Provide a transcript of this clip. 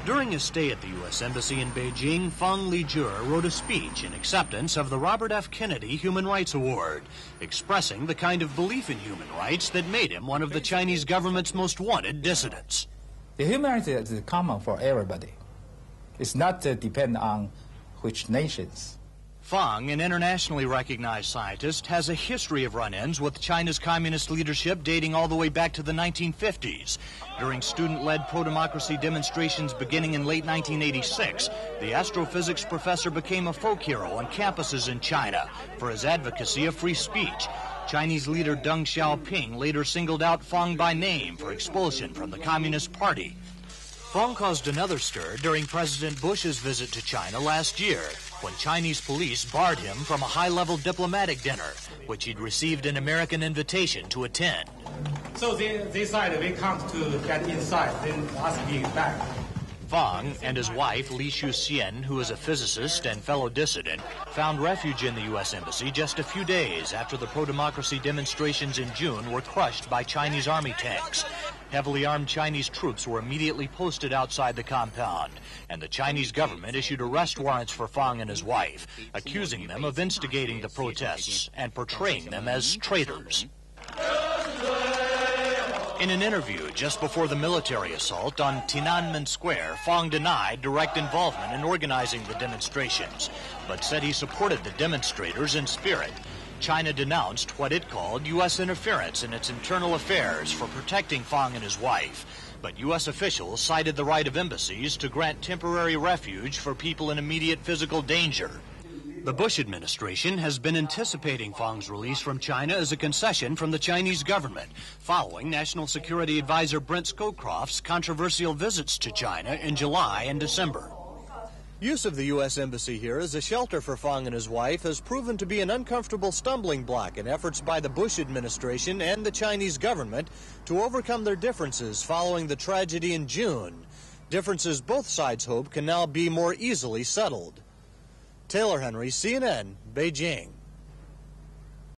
During his stay at the U.S. Embassy in Beijing, Fang Lijie wrote a speech in acceptance of the Robert F. Kennedy Human Rights Award, expressing the kind of belief in human rights that made him one of the Chinese government's most wanted dissidents. The human rights is common for everybody. It's not depend on which nations. Fang, an internationally recognized scientist, has a history of run-ins with China's communist leadership dating all the way back to the 1950s. During student-led pro-democracy demonstrations beginning in late 1986, the astrophysics professor became a folk hero on campuses in China for his advocacy of free speech. Chinese leader Deng Xiaoping later singled out Fang by name for expulsion from the Communist Party. Fang caused another stir during President Bush's visit to China last year, when Chinese police barred him from a high-level diplomatic dinner, which he'd received an American invitation to attend. So they decided we come to get inside, then ask me back. Fang and his wife, Li Shuxian, who is a physicist and fellow dissident, found refuge in the U.S. Embassy just a few days after the pro-democracy demonstrations in June were crushed by Chinese army tanks. Heavily armed Chinese troops were immediately posted outside the compound, and the Chinese government issued arrest warrants for Fang and his wife, accusing them of instigating the protests and portraying them as traitors. In an interview just before the military assault on Tiananmen Square, Fang denied direct involvement in organizing the demonstrations, but said he supported the demonstrators in spirit. China denounced what it called U.S. interference in its internal affairs for protecting Fang and his wife, but U.S. officials cited the right of embassies to grant temporary refuge for people in immediate physical danger. The Bush administration has been anticipating Fang's release from China as a concession from the Chinese government, following National Security Advisor Brent Scowcroft's controversial visits to China in July and December. Use of the U.S. Embassy here as a shelter for Fang and his wife has proven to be an uncomfortable stumbling block in efforts by the Bush administration and the Chinese government to overcome their differences following the tragedy in June. Differences both sides hope can now be more easily settled. Taylor Henry, CNN, Beijing.